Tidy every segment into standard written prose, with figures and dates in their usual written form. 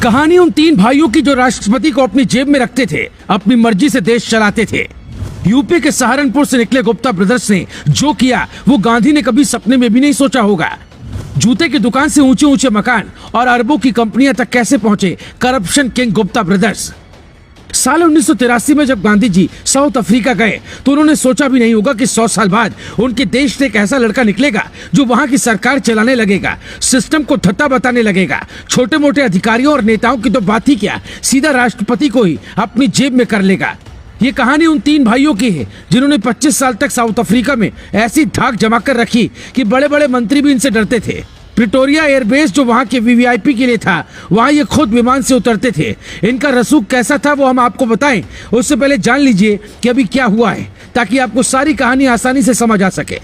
कहानी उन तीन भाइयों की जो राष्ट्रपति को अपनी जेब में रखते थे, अपनी मर्जी से देश चलाते थे। यूपी के सहारनपुर से निकले गुप्ता ब्रदर्स ने जो किया वो गांधी ने कभी सपने में भी नहीं सोचा होगा। जूते की दुकान से ऊंचे ऊंचे मकान और अरबों की कंपनियां तक कैसे पहुंचे करप्शन किंग गुप्ता ब्रदर्स। साल 1983 में जब गांधी जी साउथ अफ्रीका गए तो उन्होंने सोचा भी नहीं होगा कि 100 साल बाद उनके देश से एक ऐसा लड़का निकलेगा जो वहां की सरकार चलाने लगेगा, सिस्टम को धत्ता बताने लगेगा। छोटे मोटे अधिकारियों और नेताओं की तो बात ही क्या, सीधा राष्ट्रपति को ही अपनी जेब में कर लेगा। ये कहानी उन तीन भाइयों की है जिन्होंने 25 साल तक साउथ अफ्रीका में ऐसी धाक जमा कर रखी कि बड़े बड़े मंत्री भी इनसे डरते थे। प्रिटोरिया एयरबेस जो वहां के वीवीआईपी के लिए था, वहां ये खुद विमान से उतरते थे। इनका रसूख कैसा था वो हम आपको बताएं, उससे पहले जान लीजिए कि अभी क्या हुआ है, ताकि आपको सारी कहानी आसानी से समझ आ सके।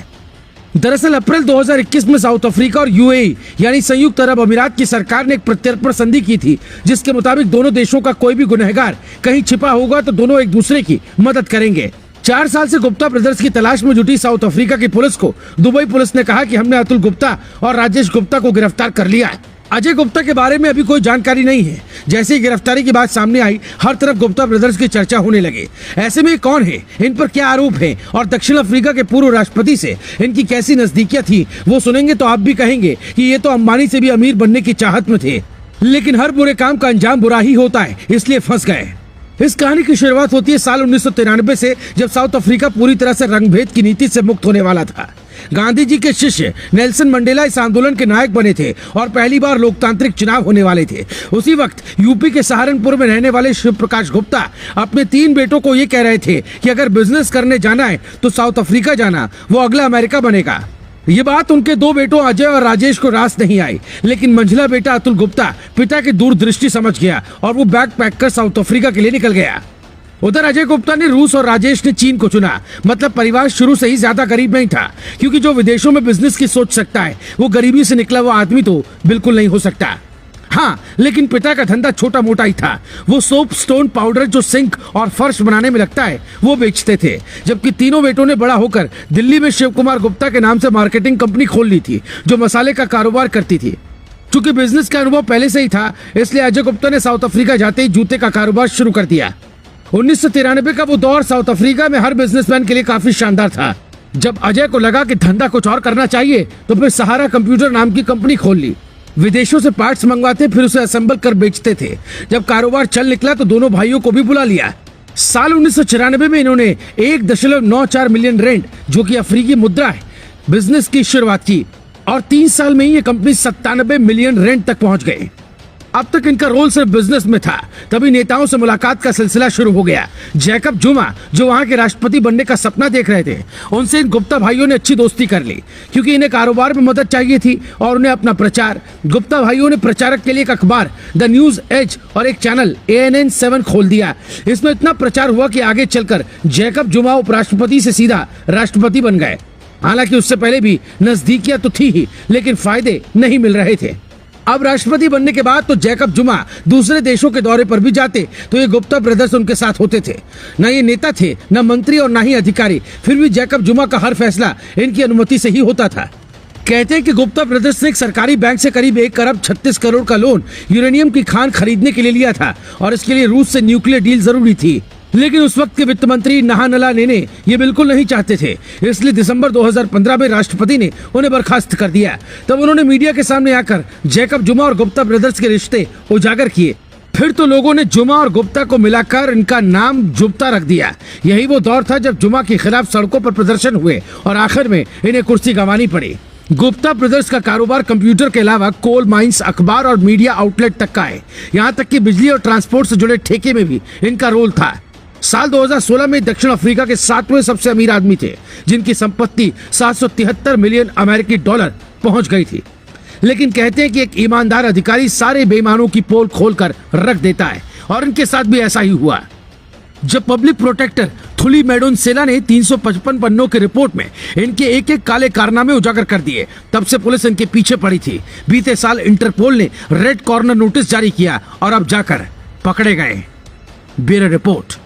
दरअसल अप्रैल 2021 में साउथ अफ्रीका और यूएई यानी संयुक्त अरब अमीरात की सरकार ने एक प्रत्यर्पण संधि की थी, जिसके मुताबिक दोनों देशों का कोई भी गुनहगार कहीं छिपा होगा तो दोनों एक दूसरे की मदद करेंगे। 4 साल से गुप्ता ब्रदर्स की तलाश में जुटी साउथ अफ्रीका की पुलिस को दुबई पुलिस ने कहा कि हमने अतुल गुप्ता और राजेश गुप्ता को गिरफ्तार कर लिया है। अजय गुप्ता के बारे में अभी कोई जानकारी नहीं है। जैसे ही गिरफ्तारी की बात सामने आई, हर तरफ गुप्ता ब्रदर्स की चर्चा होने लगे। ऐसे में ये कौन है, इन पर क्या आरोप है और दक्षिण अफ्रीका के पूर्व राष्ट्रपति से इनकी कैसी नजदीकियां थी, वो सुनेंगे तो आप भी कहेंगे कि ये तो अंबानी से भी अमीर बनने की चाहत में थे। लेकिन हर बुरे काम का अंजाम बुरा ही होता है, इसलिए फंस गए। इस कहानी की शुरुआत होती है साल 1993 से, जब साउथ अफ्रीका पूरी तरह से रंगभेद की नीति से मुक्त होने वाला था। गांधी जी के शिष्य नेल्सन मंडेला इस आंदोलन के नायक बने थे और पहली बार लोकतांत्रिक चुनाव होने वाले थे। उसी वक्त यूपी के सहारनपुर में रहने वाले शिव प्रकाश गुप्ता अपने 3 बेटों को ये कह रहे थे कि अगर बिजनेस करने जाना है तो साउथ अफ्रीका जाना, वो अगला अमेरिका बनेगा। ये बात उनके 2 बेटों अजय और राजेश को रास नहीं आई, लेकिन मंझला बेटा अतुल गुप्ता पिता की दूरदृष्टि समझ गया और वो बैग पैक कर साउथ अफ्रीका के लिए निकल गया। उधर अजय गुप्ता ने रूस और राजेश ने चीन को चुना। मतलब परिवार शुरू से ही ज्यादा गरीब नहीं था, क्योंकि जो विदेशों में बिजनेस की सोच सकता है वो गरीबी से निकला हुआ आदमी तो बिल्कुल नहीं हो सकता। हाँ, लेकिन पिता का धंधा छोटा मोटा ही था। वो सोप स्टोन पाउडर जो सिंक और फर्श बनाने में लगता है वो बेचते थे। जबकि तीनों बेटों ने बड़ा होकर दिल्ली में शिव कुमार गुप्ता के नाम से मार्केटिंग कंपनी खोल ली थी, जो मसाले का कारोबार करती थी। चूंकि बिजनेस का अनुभव पहले से ही था, इसलिए अजय गुप्ता ने साउथ अफ्रीका जाते ही जूते का कारोबार शुरू कर दिया। 1993 का वो दौर साउथ अफ्रीका में हर बिजनेसमैन के लिए काफी शानदार था। जब अजय को लगा कि धंधा कुछ और करना चाहिए तो फिर सहारा कंप्यूटर नाम की कंपनी खोल ली। विदेशों से पार्ट्स मंगवाते फिर उसे असेंबल कर बेचते थे। जब कारोबार चल निकला तो दोनों भाइयों को भी बुला लिया। साल 1994 में इन्होंने 1.94 मिलियन रेंड, जो कि अफ्रीकी मुद्रा है, बिजनेस की शुरुआत की और 3 साल में ही ये कंपनी 97 मिलियन रेंड तक पहुंच गई। अब तक इनका रोल सिर्फ बिजनेस में था, तभी नेताओं से मुलाकात का सिलसिला शुरू हो गया। जैकब जुमा जो वहां के राष्ट्रपति बनने का सपना देख रहे थे, उनसे इन गुप्ता भाइयों ने अच्छी दोस्ती कर ली, क्योंकि इन्हें कारोबार में मदद चाहिए थी और उन्हें अपना प्रचार। गुप्ता भाइयों ने प्रचारक के लिए एक अखबार द न्यूज एज और एक चैनल ANN 7 खोल दिया। इसमें इतना प्रचार हुआ कि आगे चलकर जैकब जुमा उपराष्ट्रपति से सीधा राष्ट्रपति बन गए। हालांकि उससे पहले भी नजदीकियां तो थी ही, लेकिन फायदे नहीं मिल रहे थे। अब राष्ट्रपति बनने के बाद तो जैकब जुमा दूसरे देशों के दौरे पर भी जाते तो ये गुप्ता ब्रदर्स उनके साथ होते थे। न ये नेता थे, न मंत्री और न ही अधिकारी, फिर भी जैकब जुमा का हर फैसला इनकी अनुमति से ही होता था। कहते हैं कि गुप्ता ब्रदर्स ने एक सरकारी बैंक से करीब 1 अरब 36 करोड़ का लोन यूरेनियम की खान खरीदने के लिए लिया था और इसके लिए रूस से न्यूक्लियर डील जरूरी थी। लेकिन उस वक्त के वित्त मंत्री नहानला नेने ये बिल्कुल नहीं चाहते थे, इसलिए दिसंबर 2015 में राष्ट्रपति ने उन्हें बर्खास्त कर दिया। तब उन्होंने मीडिया के सामने आकर जैकब जुमा और गुप्ता ब्रदर्स के रिश्ते उजागर किए। फिर तो लोगों ने जुमा और गुप्ता को मिलाकर इनका नाम जुप्ता रख दिया। यही वो दौर था जब जुमा के खिलाफ सड़कों पर प्रदर्शन हुए और आखिर में इन्हें कुर्सी गंवानी पड़ी। गुप्ता ब्रदर्स का कारोबार कंप्यूटर के अलावा कोल माइंस, अखबार और मीडिया आउटलेट तक का है। यहाँ तक कि बिजली और ट्रांसपोर्ट से जुड़े ठेके में भी इनका रोल था। साल 2016 में दक्षिण अफ्रीका के 7वें सबसे अमीर आदमी थे, जिनकी संपत्ति 773 मिलियन अमेरिकी डॉलर पहुंच गई थी। लेकिन कहते हैं कि एक ईमानदार अधिकारी सारे बेईमानों की पोल खोलकर रख देता है, और इनके साथ भी ऐसा ही हुआ। जब पब्लिक प्रोटेक्टर थुली मेडोनसेला ने 355 पन्नों की रिपोर्ट में इनके एक एक काले कारनामे उजागर कर दिए, तब से पुलिस इनके पीछे पड़ी थी। बीते साल इंटरपोल ने रेड कॉर्नर नोटिस जारी किया और अब जाकर पकड़े गए। Bureau report.